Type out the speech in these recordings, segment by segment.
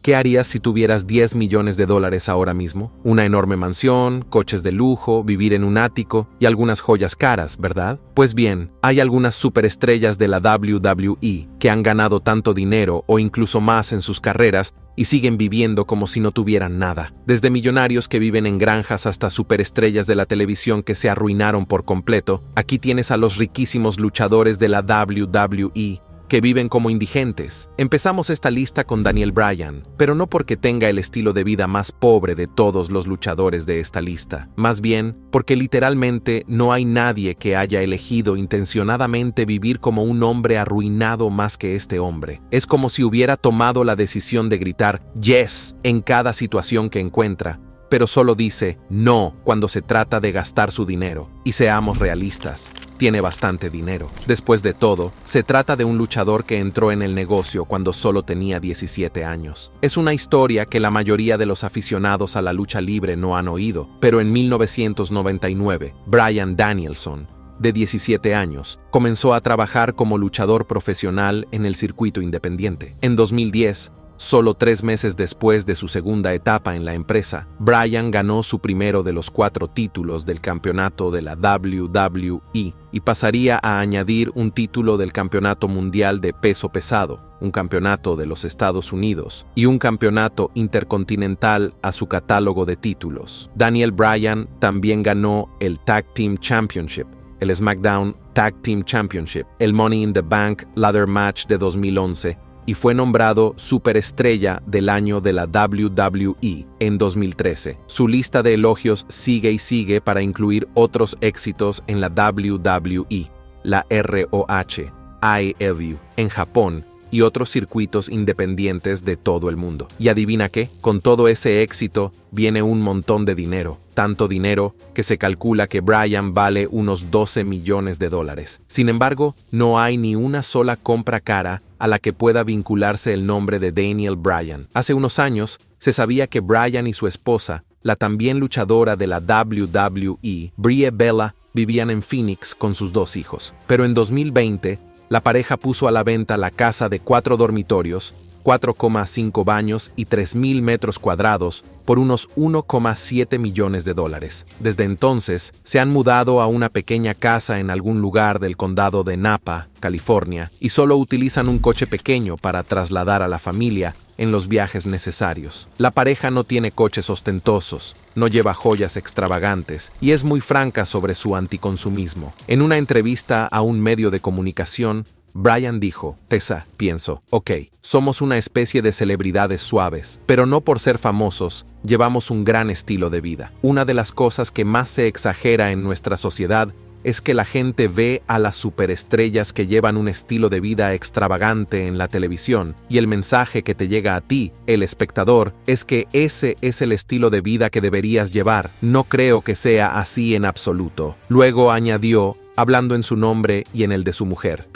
¿Qué harías si tuvieras 10 millones de dólares ahora mismo? Una enorme mansión, coches de lujo, vivir en un ático y algunas joyas caras, ¿verdad? Pues bien, hay algunas superestrellas de la WWE que han ganado tanto dinero o incluso más en sus carreras y siguen viviendo como si no tuvieran nada. Desde millonarios que viven en granjas hasta superestrellas de la televisión que se arruinaron por completo, aquí tienes a los riquísimos luchadores de la WWE que viven como indigentes. Empezamos esta lista con Daniel Bryan, pero no porque tenga el estilo de vida más pobre de todos los luchadores de esta lista, más bien porque literalmente no hay nadie que haya elegido intencionadamente vivir como un hombre arruinado más que este hombre. Es como si hubiera tomado la decisión de gritar "yes" en cada situación que encuentra, pero solo dice no cuando se trata de gastar su dinero. Y seamos realistas, tiene bastante dinero. Después de todo, se trata de un luchador que entró en el negocio cuando solo tenía 17 años. Es una historia que la mayoría de los aficionados a la lucha libre no han oído, pero en 1999, Bryan Danielson, de 17 años, comenzó a trabajar como luchador profesional en el circuito independiente. En 2010, solo 3 meses después de su segunda etapa en la empresa, Bryan ganó su primero de los 4 títulos del campeonato de la WWE y pasaría a añadir un título del campeonato mundial de peso pesado, un campeonato de los Estados Unidos y un campeonato intercontinental a su catálogo de títulos. Daniel Bryan también ganó el Tag Team Championship, el SmackDown Tag Team Championship, el Money in the Bank Ladder Match de 2011, y fue nombrado superestrella del año de la WWE en 2013. Su lista de elogios sigue y sigue para incluir otros éxitos en la WWE, la ROH, AEW, en Japón y otros circuitos independientes de todo el mundo. Y adivina qué, con todo ese éxito viene un montón de dinero. Tanto dinero que se calcula que Bryan vale unos 12 millones de dólares. Sin embargo, no hay ni una sola compra cara a la que pueda vincularse el nombre de Daniel Bryan. Hace unos años, se sabía que Bryan y su esposa, la también luchadora de la WWE, Brie Bella, vivían en Phoenix con sus 2 hijos. Pero en 2020, la pareja puso a la venta la casa de 4 dormitorios, 4,5 baños y 3,000 metros cuadrados por unos 1,7 millones de dólares. Desde entonces, se han mudado a una pequeña casa en algún lugar del condado de Napa, California, y solo utilizan un coche pequeño para trasladar a la familia en los viajes necesarios. La pareja no tiene coches ostentosos, no lleva joyas extravagantes y es muy franca sobre su anticonsumismo. En una entrevista a un medio de comunicación, Bryan dijo: "Tessa, pienso, somos una especie de celebridades suaves, pero no por ser famosos, llevamos un gran estilo de vida. Una de las cosas que más se exagera en nuestra sociedad es que la gente ve a las superestrellas que llevan un estilo de vida extravagante en la televisión, y el mensaje que te llega a ti, el espectador, es que ese es el estilo de vida que deberías llevar. No creo que sea así en absoluto". Luego añadió, hablando en su nombre y en el de su mujer: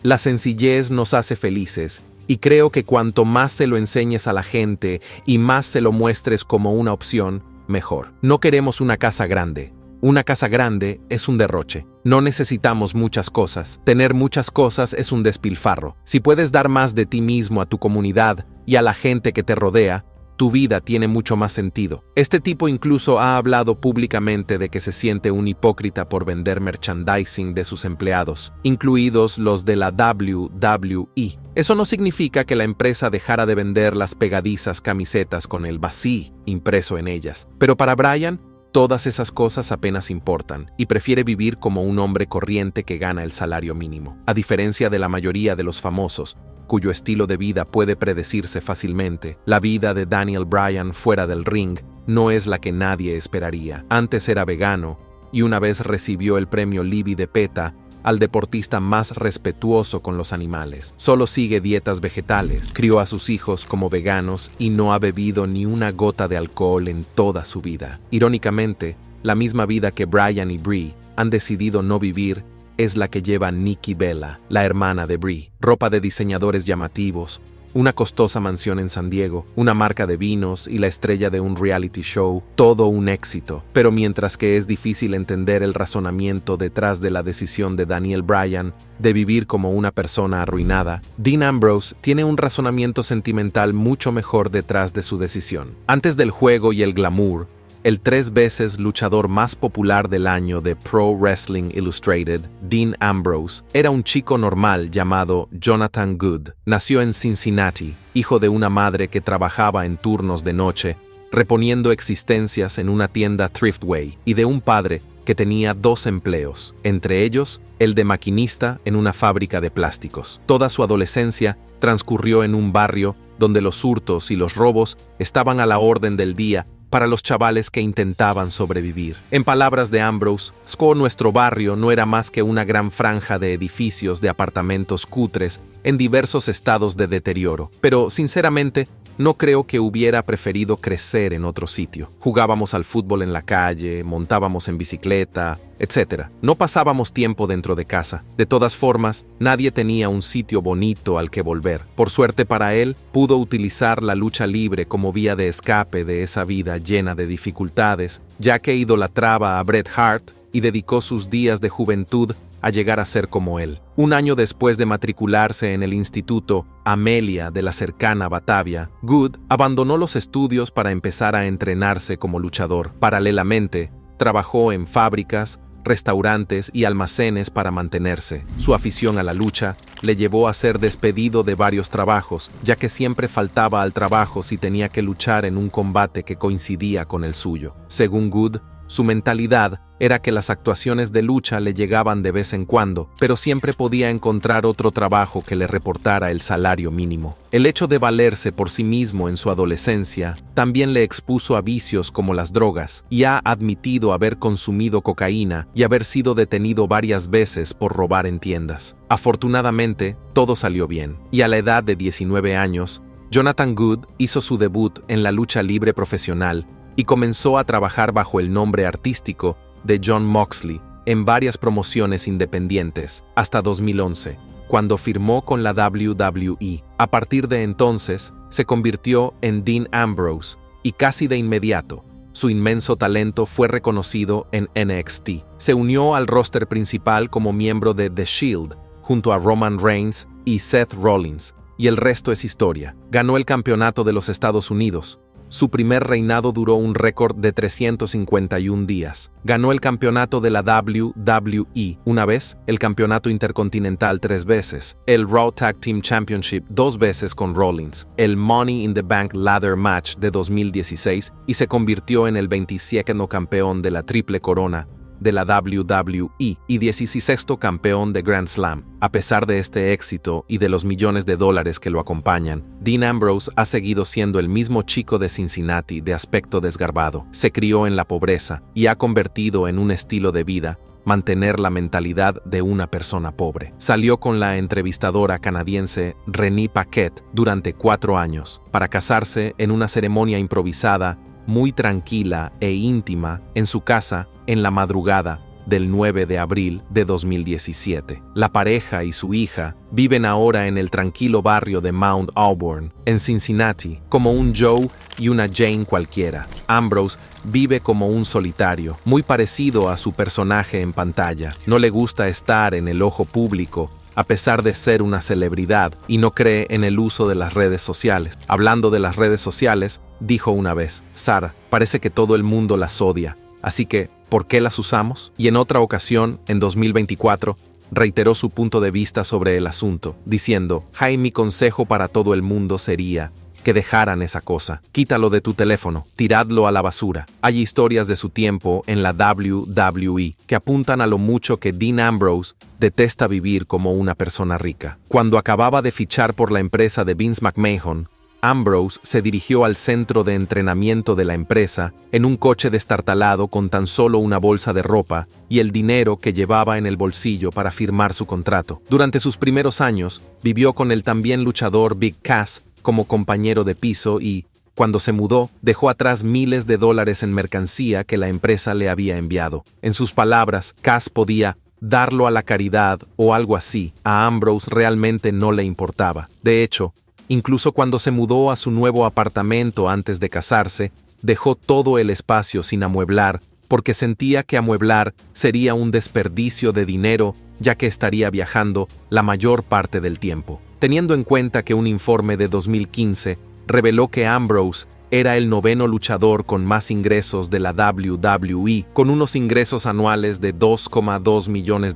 "La sencillez nos hace felices, y creo que cuanto más se lo enseñes a la gente y más se lo muestres como una opción, mejor. No queremos una casa grande. Una casa grande es un derroche. No necesitamos muchas cosas. Tener muchas cosas es un despilfarro. Si puedes dar más de ti mismo a tu comunidad y a la gente que te rodea, tu vida tiene mucho más sentido". Este tipo incluso ha hablado públicamente de que se siente un hipócrita por vender merchandising de sus empleados, incluidos los de la WWE. Eso no significa que la empresa dejara de vender las pegadizas camisetas con el vacío impreso en ellas, pero para Bryan, todas esas cosas apenas importan, y prefiere vivir como un hombre corriente que gana el salario mínimo. A diferencia de la mayoría de los famosos, cuyo estilo de vida puede predecirse fácilmente, la vida de Daniel Bryan fuera del ring no es la que nadie esperaría. Antes era vegano, y una vez recibió el premio Libby de PETA al deportista más respetuoso con los animales. Solo sigue dietas vegetales, crió a sus hijos como veganos y no ha bebido ni una gota de alcohol en toda su vida. Irónicamente, la misma vida que Bryan y Brie han decidido no vivir es la que lleva Nikki Bella, la hermana de Brie. Ropa de diseñadores llamativos, una costosa mansión en San Diego, una marca de vinos y la estrella de un reality show, todo un éxito. Pero mientras que es difícil entender el razonamiento detrás de la decisión de Daniel Bryan de vivir como una persona arruinada, Dean Ambrose tiene un razonamiento sentimental mucho mejor detrás de su decisión. Antes del juego y el glamour, el 3 veces luchador más popular del año de Pro Wrestling Illustrated, Dean Ambrose, era un chico normal llamado Jonathan Good. Nació en Cincinnati, hijo de una madre que trabajaba en turnos de noche, reponiendo existencias en una tienda Thriftway, y de un padre que tenía 2 empleos, entre ellos el de maquinista en una fábrica de plásticos. Toda su adolescencia transcurrió en un barrio donde los hurtos y los robos estaban a la orden del día para los chavales que intentaban sobrevivir. En palabras de Ambrose, nuestro barrio no era más que una gran franja de edificios de apartamentos cutres en diversos estados de deterioro, pero sinceramente no creo que hubiera preferido crecer en otro sitio. Jugábamos al fútbol en la calle, montábamos en bicicleta, etc. No pasábamos tiempo dentro de casa. De todas formas, nadie tenía un sitio bonito al que volver. Por suerte para él, pudo utilizar la lucha libre como vía de escape de esa vida llena de dificultades, ya que idolatraba a Bret Hart y dedicó sus días de juventud a llegar a ser como él. Un año después de matricularse en el Instituto Amelia de la cercana Batavia, Good abandonó los estudios para empezar a entrenarse como luchador. Paralelamente, trabajó en fábricas, restaurantes y almacenes para mantenerse. Su afición a la lucha le llevó a ser despedido de varios trabajos, ya que siempre faltaba al trabajo si tenía que luchar en un combate que coincidía con el suyo. Según Good, su mentalidad era que las actuaciones de lucha le llegaban de vez en cuando, pero siempre podía encontrar otro trabajo que le reportara el salario mínimo. El hecho de valerse por sí mismo en su adolescencia también le expuso a vicios como las drogas, y ha admitido haber consumido cocaína y haber sido detenido varias veces por robar en tiendas. Afortunadamente, todo salió bien, y a la edad de 19 años, Jonathan Good hizo su debut en la lucha libre profesional y comenzó a trabajar bajo el nombre artístico de Jon Moxley en varias promociones independientes, hasta 2011, cuando firmó con la WWE. A partir de entonces, se convirtió en Dean Ambrose, y casi de inmediato, su inmenso talento fue reconocido en NXT. Se unió al roster principal como miembro de The Shield, junto a Roman Reigns y Seth Rollins, y el resto es historia. Ganó el campeonato de los Estados Unidos. Su primer reinado duró un récord de 351 días. Ganó el campeonato de la WWE una vez, el campeonato intercontinental 3 veces, el Raw Tag Team Championship 2 veces con Rollins, el Money in the Bank Ladder Match de 2016 y se convirtió en el 27º campeón de la Triple Corona de la WWE y 16º campeón de Grand Slam. A pesar de este éxito y de los millones de dólares que lo acompañan, Dean Ambrose ha seguido siendo el mismo chico de Cincinnati de aspecto desgarbado. Se crió en la pobreza y ha convertido en un estilo de vida mantener la mentalidad de una persona pobre. Salió con la entrevistadora canadiense Renee Paquette durante 4 años para casarse en una ceremonia improvisada muy tranquila e íntima en su casa en la madrugada del 9 de abril de 2017. La pareja y su hija viven ahora en el tranquilo barrio de Mount Auburn, en Cincinnati, como un Joe y una Jane cualquiera. Ambrose vive como un solitario, muy parecido a su personaje en pantalla. No le gusta estar en el ojo público, a pesar de ser una celebridad, y no cree en el uso de las redes sociales. Hablando de las redes sociales, dijo una vez: Sara, parece que todo el mundo las odia, así que, ¿por qué las usamos? Y en otra ocasión, en 2024, reiteró su punto de vista sobre el asunto, diciendo: mi consejo para todo el mundo sería que dejaran esa cosa. Quítalo de tu teléfono, tiradlo a la basura. Hay historias de su tiempo en la WWE que apuntan a lo mucho que Dean Ambrose detesta vivir como una persona rica. Cuando acababa de fichar por la empresa de Vince McMahon, Ambrose se dirigió al centro de entrenamiento de la empresa en un coche destartalado con tan solo una bolsa de ropa y el dinero que llevaba en el bolsillo para firmar su contrato. Durante sus primeros años, vivió con el también luchador Big Cass como compañero de piso y, cuando se mudó, dejó atrás miles de dólares en mercancía que la empresa le había enviado. En sus palabras, Cass podía darlo a la caridad o algo así. A Ambrose realmente no le importaba. De hecho, Incluso cuando se mudó a su nuevo apartamento antes de casarse, dejó todo el espacio sin amueblar porque sentía que amueblar sería un desperdicio de dinero ya que estaría viajando la mayor parte del tiempo. Teniendo en cuenta que un informe de 2015 reveló que Ambrose era el 9º luchador con más ingresos de la WWE, con unos ingresos anuales de $2,2 millones,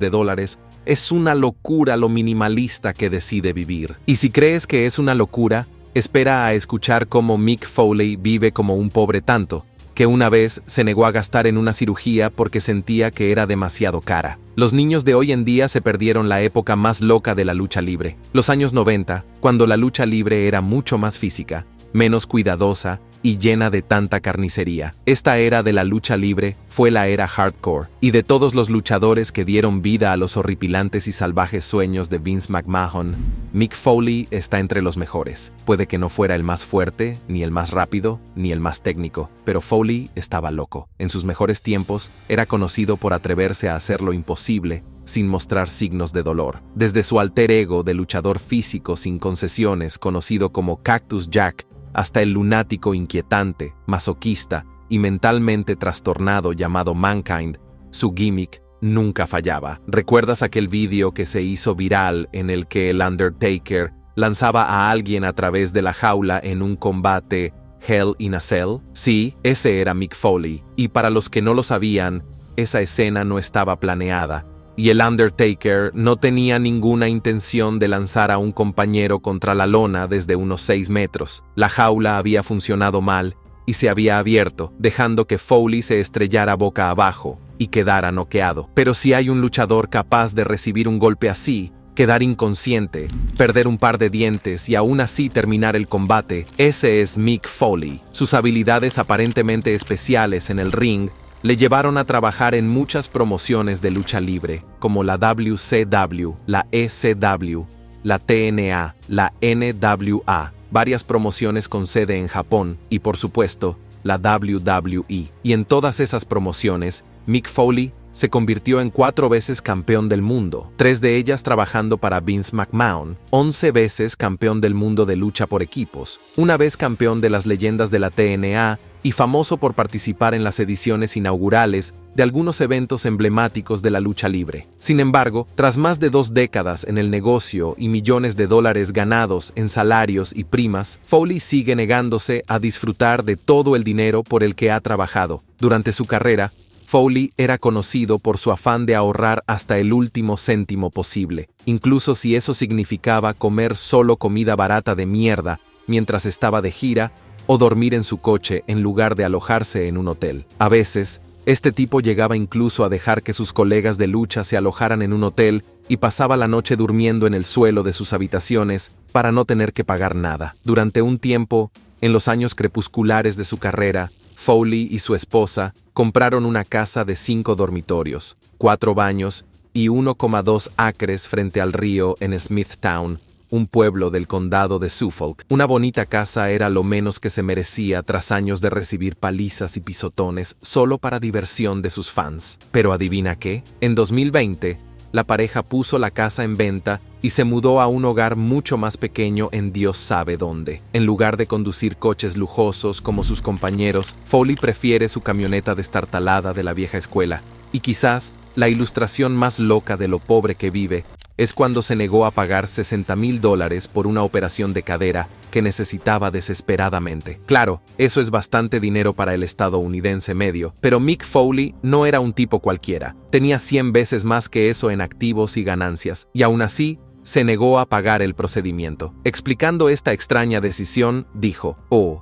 es una locura lo minimalista que decide vivir. Y si crees que es una locura, espera a escuchar cómo Mick Foley vive como un pobre tanto, que una vez se negó a gastar en una cirugía porque sentía que era demasiado cara. Los niños de hoy en día se perdieron la época más loca de la lucha libre, los años 90, cuando la lucha libre era mucho más física, menos cuidadosa y llena de tanta carnicería. Esta era de la lucha libre fue la era hardcore, y de todos los luchadores que dieron vida a los horripilantes y salvajes sueños de Vince McMahon, Mick Foley está entre los mejores. Puede que no fuera el más fuerte, ni el más rápido, ni el más técnico, pero Foley estaba loco. En sus mejores tiempos, era conocido por atreverse a hacer lo imposible, sin mostrar signos de dolor. Desde su alter ego de luchador físico sin concesiones, conocido como Cactus Jack, hasta el lunático inquietante, masoquista y mentalmente trastornado llamado Mankind, su gimmick nunca fallaba. ¿Recuerdas aquel vídeo que se hizo viral en el que el Undertaker lanzaba a alguien a través de la jaula en un combate Hell in a Cell? Sí, ese era Mick Foley, y para los que no lo sabían, esa escena no estaba planeada, y el Undertaker no tenía ninguna intención de lanzar a un compañero contra la lona desde unos 6 metros. La jaula había funcionado mal y se había abierto, dejando que Foley se estrellara boca abajo y quedara noqueado. Pero si hay un luchador capaz de recibir un golpe así, quedar inconsciente, perder un par de dientes y aún así terminar el combate, ese es Mick Foley. Sus habilidades aparentemente especiales en el ring le llevaron a trabajar en muchas promociones de lucha libre, como la WCW, la ECW, la TNA, la NWA, varias promociones con sede en Japón y, por supuesto, la WWE. Y en todas esas promociones, Mick Foley se convirtió en 4 veces campeón del mundo, 3 de ellas trabajando para Vince McMahon, 11 veces campeón del mundo de lucha por equipos, una vez campeón de las leyendas de la TNA y famoso por participar en las ediciones inaugurales de algunos eventos emblemáticos de la lucha libre. Sin embargo, tras más de 2 décadas en el negocio y millones de dólares ganados en salarios y primas, Foley sigue negándose a disfrutar de todo el dinero por el que ha trabajado. Durante su carrera, Foley era conocido por su afán de ahorrar hasta el último céntimo posible, incluso si eso significaba comer solo comida barata de mierda mientras estaba de gira o dormir en su coche en lugar de alojarse en un hotel. A veces, este tipo llegaba incluso a dejar que sus colegas de lucha se alojaran en un hotel y pasaba la noche durmiendo en el suelo de sus habitaciones para no tener que pagar nada. Durante un tiempo, en los años crepusculares de su carrera, Foley y su esposa compraron una casa de 5 dormitorios, 4 baños y 1,2 acres frente al río en Smithtown, un pueblo del condado de Suffolk. Una bonita casa era lo menos que se merecía tras años de recibir palizas y pisotones solo para diversión de sus fans. Pero ¿adivina qué? En 2020, la pareja puso la casa en venta y se mudó a un hogar mucho más pequeño en Dios sabe dónde. En lugar de conducir coches lujosos como sus compañeros, Foley prefiere su camioneta destartalada de la vieja escuela. Y quizás la ilustración más loca de lo pobre que vive es cuando se negó a pagar $60,000 por una operación de cadera que necesitaba desesperadamente. Claro, eso es bastante dinero para el estadounidense medio, pero Mick Foley no era un tipo cualquiera. Tenía 100 veces más que eso en activos y ganancias, y aún así, se negó a pagar el procedimiento. Explicando esta extraña decisión, dijo: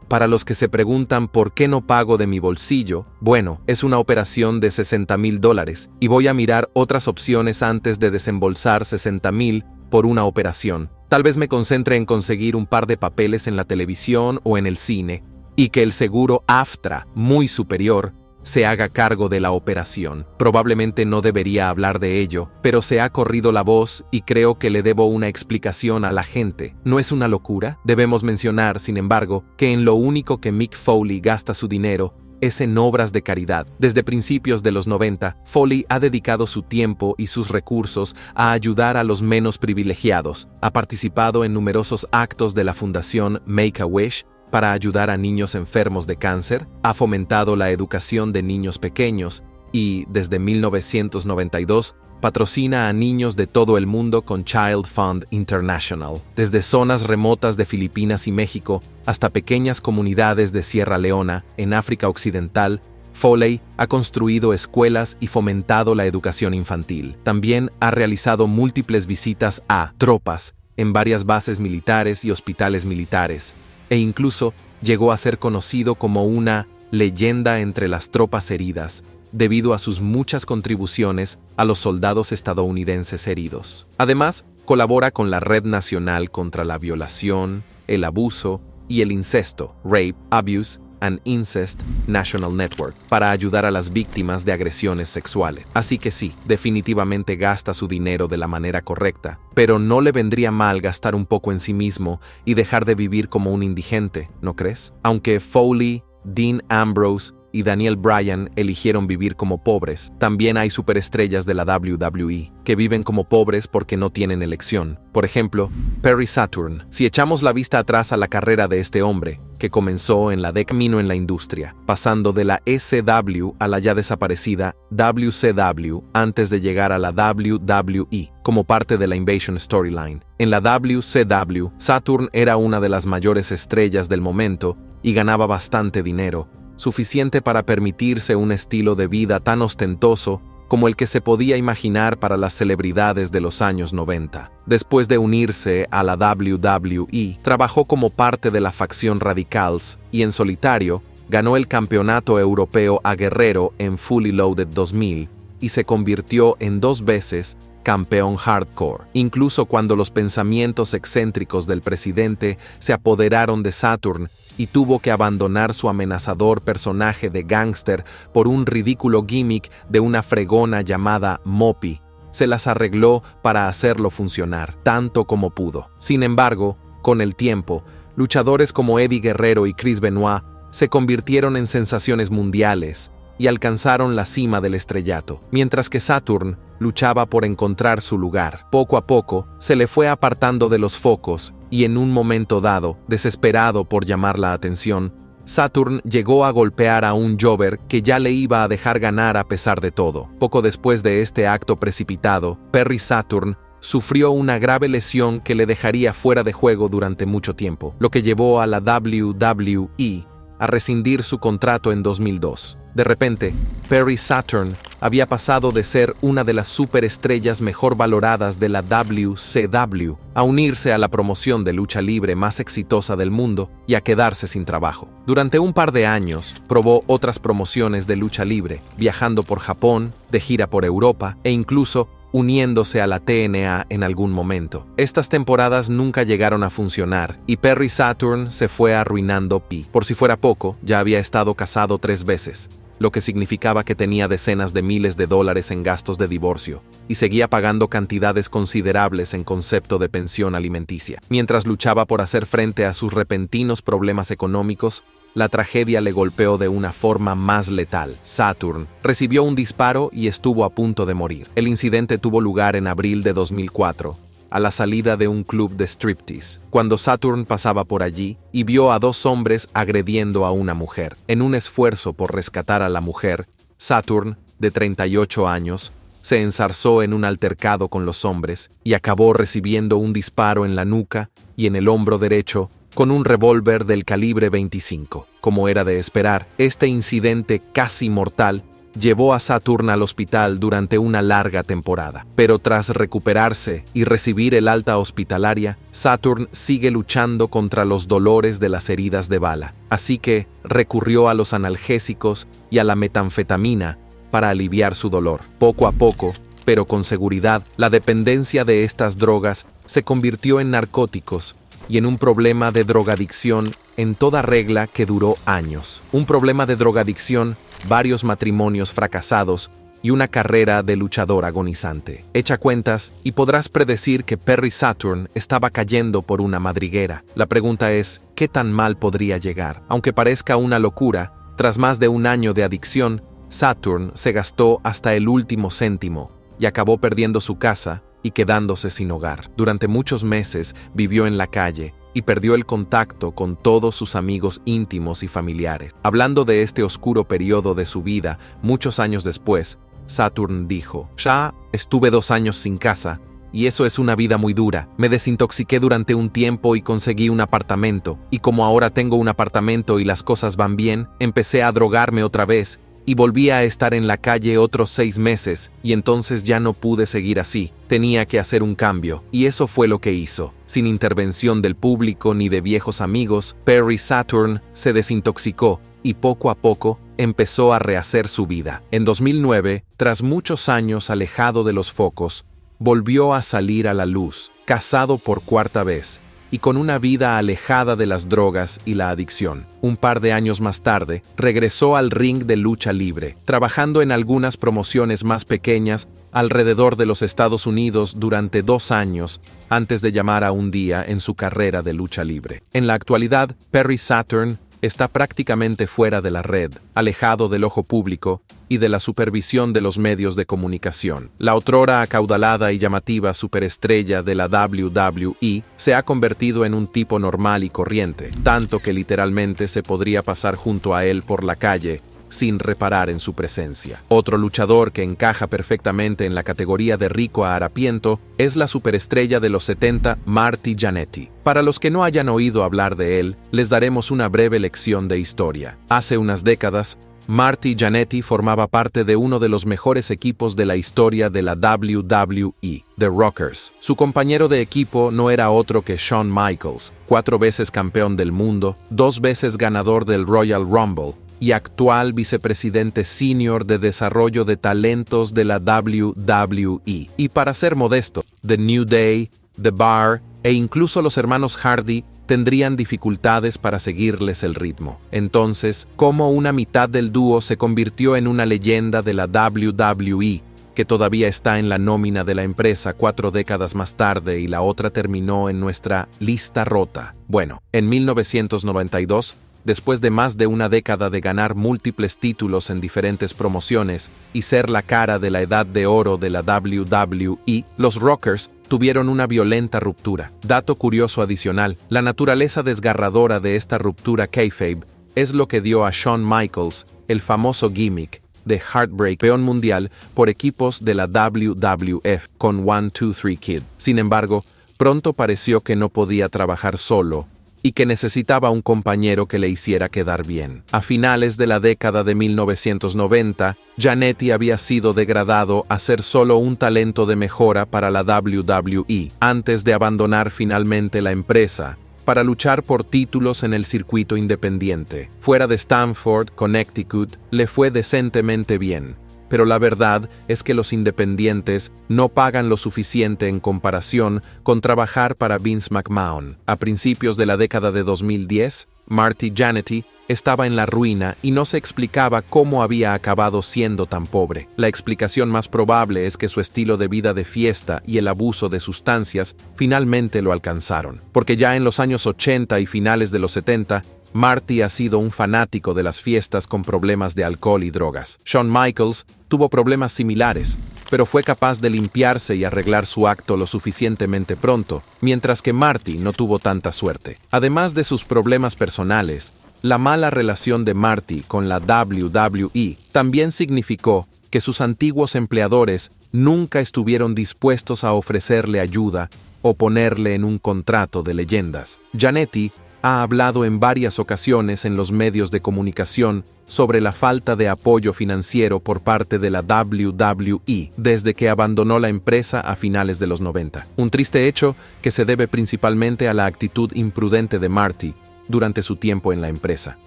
para los que se preguntan por qué no pago de mi bolsillo, bueno, es una operación de $60,000 y voy a mirar otras opciones antes de desembolsar $60,000 por una operación. Tal vez me concentre en conseguir un par de papeles en la televisión o en el cine y que el seguro AFTRA, muy superior, se haga cargo de la operación. Probablemente no debería hablar de ello, pero se ha corrido la voz y creo que le debo una explicación a la gente. ¿No es una locura? Debemos mencionar, sin embargo, que en lo único que Mick Foley gasta su dinero es en obras de caridad. Desde principios de los 90, Foley ha dedicado su tiempo y sus recursos a ayudar a los menos privilegiados. Ha participado en numerosos actos de la fundación Make-A-Wish para ayudar a niños enfermos de cáncer, ha fomentado la educación de niños pequeños y, desde 1992, patrocina a niños de todo el mundo con Child Fund International. Desde zonas remotas de Filipinas y México hasta pequeñas comunidades de Sierra Leona, en África Occidental, Foley ha construido escuelas y fomentado la educación infantil. También ha realizado múltiples visitas a tropas en varias bases militares y hospitales militares, e incluso llegó a ser conocido como una leyenda entre las tropas heridas, debido a sus muchas contribuciones a los soldados estadounidenses heridos. Además, colabora con la Red Nacional contra la Violación, el Abuso y el Incesto, Rape, Abuse and Incest National Network, para ayudar a las víctimas de agresiones sexuales. Así que sí, definitivamente gasta su dinero de la manera correcta, pero no le vendría mal gastar un poco en sí mismo y dejar de vivir como un indigente, ¿no crees? Aunque Foley, Dean Ambrose y Daniel Bryan eligieron vivir como pobres, también hay superestrellas de la WWE que viven como pobres porque no tienen elección. Por ejemplo, Perry Saturn. Si echamos la vista atrás a la carrera de este hombre, que comenzó en la camino en la industria, pasando de la ECW a la ya desaparecida WCW antes de llegar a la WWE, como parte de la Invasion Storyline. En la WCW, Saturn era una de las mayores estrellas del momento y ganaba bastante dinero, suficiente para permitirse un estilo de vida tan ostentoso como el que se podía imaginar para las celebridades de los años 90. Después de unirse a la WWE, trabajó como parte de la facción Radicals y en solitario ganó el campeonato europeo a Guerrero en Fully Loaded 2000 y se convirtió en 2 veces campeón hardcore. Incluso cuando los pensamientos excéntricos del presidente se apoderaron de Saturn y tuvo que abandonar su amenazador personaje de gángster por un ridículo gimmick de una fregona llamada Moppy, se las arregló para hacerlo funcionar, tanto como pudo. Sin embargo, con el tiempo, luchadores como Eddie Guerrero y Chris Benoit se convirtieron en sensaciones mundiales y alcanzaron la cima del estrellato, mientras que Saturn luchaba por encontrar su lugar. Poco a poco, se le fue apartando de los focos y en un momento dado, desesperado por llamar la atención, Saturn llegó a golpear a un jobber que ya le iba a dejar ganar a pesar de todo. Poco después de este acto precipitado, Perry Saturn sufrió una grave lesión que le dejaría fuera de juego durante mucho tiempo, lo que llevó a la WWE a rescindir su contrato en 2002. De repente, Perry Saturn había pasado de ser una de las superestrellas mejor valoradas de la WCW a unirse a la promoción de lucha libre más exitosa del mundo y a quedarse sin trabajo. Durante un par de años, probó otras promociones de lucha libre, viajando por Japón, de gira por Europa e incluso uniéndose a la TNA en algún momento. Estas temporadas nunca llegaron a funcionar y Perry Saturn se fue arruinando y, por si fuera poco, ya había estado casado 3 veces, lo que significaba que tenía decenas de miles de dólares en gastos de divorcio y seguía pagando cantidades considerables en concepto de pensión alimenticia. Mientras luchaba por hacer frente a sus repentinos problemas económicos, la tragedia le golpeó de una forma más letal. Saturn recibió un disparo y estuvo a punto de morir. El incidente tuvo lugar en abril de 2004, a la salida de un club de striptease, cuando Saturn pasaba por allí y vio a 2 hombres agrediendo a una mujer. En un esfuerzo por rescatar a la mujer, Saturn, de 38 años, se enzarzó en un altercado con los hombres y acabó recibiendo un disparo en la nuca y en el hombro derecho con un revólver del calibre 25. Como era de esperar, este incidente casi mortal llevó a Saturn al hospital durante una larga temporada. Pero tras recuperarse y recibir el alta hospitalaria, Saturn sigue luchando contra los dolores de las heridas de bala. Así que recurrió a los analgésicos y a la metanfetamina para aliviar su dolor. Poco a poco, pero con seguridad, la dependencia de estas drogas se convirtió en narcóticos y en un problema de drogadicción en toda regla que duró años. Un problema de drogadicción, varios matrimonios fracasados y una carrera de luchador agonizante. Echa cuentas y podrás predecir que Perry Saturn estaba cayendo por una madriguera. La pregunta es, ¿qué tan mal podría llegar? Aunque parezca una locura, Tras más de un año de adicción, Saturn se gastó hasta el último céntimo y acabó perdiendo su casa y quedándose sin hogar. Durante muchos meses vivió en la calle y perdió el contacto con todos sus amigos íntimos y familiares. Hablando de este oscuro periodo de su vida, muchos años después, Saturn dijo: «Ya estuve 2 años sin casa, y eso es una vida muy dura. Me desintoxiqué durante un tiempo y conseguí un apartamento, y como ahora tengo un apartamento y las cosas van bien, empecé a drogarme otra vez, y volví a estar en la calle otros 6 meses, y entonces ya no pude seguir así. Tenía que hacer un cambio, y eso fue lo que hizo. Sin intervención del público ni de viejos amigos, Perry Saturn se desintoxicó, y poco a poco empezó a rehacer su vida. En 2009, tras muchos años alejado de los focos, volvió a salir a la luz, casado por 4ª vez, y con una vida alejada de las drogas y la adicción. Un par de años más tarde, regresó al ring de lucha libre, trabajando en algunas promociones más pequeñas alrededor de los Estados Unidos durante 2 años, antes de llamar a un día en su carrera de lucha libre. En la actualidad, Perry Saturn está prácticamente fuera de la red, alejado del ojo público y de la supervisión de los medios de comunicación. La otrora acaudalada y llamativa superestrella de la WWE se ha convertido en un tipo normal y corriente, tanto que literalmente se podría pasar junto a él por la calle sin reparar en su presencia. Otro luchador que encaja perfectamente en la categoría de rico a harapiento es la superestrella de los 70, Marty Jannetty. Para los que no hayan oído hablar de él, les daremos una breve lección de historia. Hace unas décadas, Marty Jannetty formaba parte de uno de los mejores equipos de la historia de la WWE, The Rockers. Su compañero de equipo no era otro que Shawn Michaels, 4 veces campeón del mundo, 2 veces ganador del Royal Rumble y actual vicepresidente senior de desarrollo de talentos de la WWE. Y para ser modesto, The New Day, The Bar e incluso los hermanos Hardy tendrían dificultades para seguirles el ritmo. Entonces, ¿cómo una mitad del dúo se convirtió en una leyenda de la WWE, que todavía está en la nómina de la empresa 4 décadas más tarde y la otra terminó en nuestra lista rota? Bueno, en 1992, después de más de una década de ganar múltiples títulos en diferentes promociones y ser la cara de la edad de oro de la WWE, los Rockers tuvieron una violenta ruptura. Dato curioso adicional, la naturaleza desgarradora de esta ruptura kayfabe es lo que dio a Shawn Michaels el famoso gimmick de Heartbreak, campeón mundial por equipos de la WWF con 1-2-3 Kid. Sin embargo, pronto pareció que no podía trabajar solo y que necesitaba un compañero que le hiciera quedar bien. A finales de la década de 1990, Jannetty había sido degradado a ser solo un talento de mejora para la WWE, antes de abandonar finalmente la empresa para luchar por títulos en el circuito independiente. Fuera de Stamford, Connecticut, le fue decentemente bien, pero la verdad es que los independientes no pagan lo suficiente en comparación con trabajar para Vince McMahon. A principios de la década de 2010, Marty Jannetty estaba en la ruina y no se explicaba cómo había acabado siendo tan pobre. La explicación más probable es que su estilo de vida de fiesta y el abuso de sustancias finalmente lo alcanzaron, porque ya en los años 80 y finales de los 70, Marty ha sido un fanático de las fiestas con problemas de alcohol y drogas. Shawn Michaels tuvo problemas similares, pero fue capaz de limpiarse y arreglar su acto lo suficientemente pronto, mientras que Marty no tuvo tanta suerte. Además de sus problemas personales, la mala relación de Marty con la WWE también significó que sus antiguos empleadores nunca estuvieron dispuestos a ofrecerle ayuda o ponerle en un contrato de leyendas. Jannetty ha hablado en varias ocasiones en los medios de comunicación sobre la falta de apoyo financiero por parte de la WWE desde que abandonó la empresa a finales de los 90. Un triste hecho que se debe principalmente a la actitud imprudente de Marty durante su tiempo en la empresa.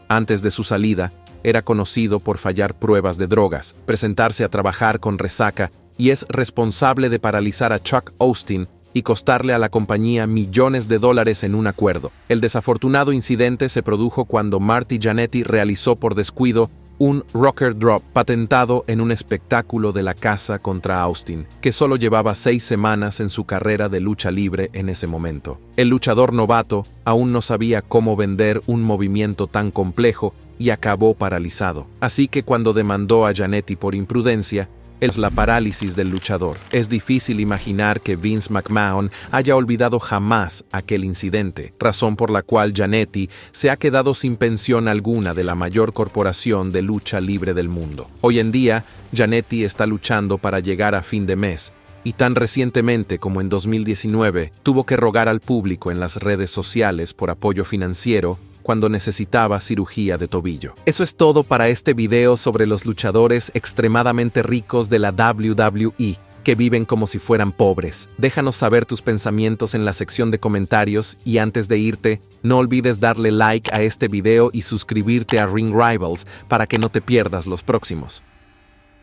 Antes de su salida, era conocido por fallar pruebas de drogas, presentarse a trabajar con resaca y es responsable de paralizar a Chuck Austin y costarle a la compañía millones de dólares en un acuerdo. El desafortunado incidente se produjo cuando Marty Jannetty realizó por descuido un rocker drop patentado en un espectáculo de la casa contra Austin, que solo llevaba 6 semanas en su carrera de lucha libre en ese momento. El luchador novato aún no sabía cómo vender un movimiento tan complejo y acabó paralizado. Así que cuando demandó a Jannetty por imprudencia, es la parálisis del luchador. Es difícil imaginar que Vince McMahon haya olvidado jamás aquel incidente, razón por la cual Jannetty se ha quedado sin pensión alguna de la mayor corporación de lucha libre del mundo. Hoy en día, Jannetty está luchando para llegar a fin de mes, y tan recientemente como en 2019, tuvo que rogar al público en las redes sociales por apoyo financiero cuando necesitaba cirugía de tobillo. Eso es todo para este video sobre los luchadores extremadamente ricos de la WWE, que viven como si fueran pobres. Déjanos saber tus pensamientos en la sección de comentarios y antes de irte, no olvides darle like a este video y suscribirte a Ring Rivals para que no te pierdas los próximos.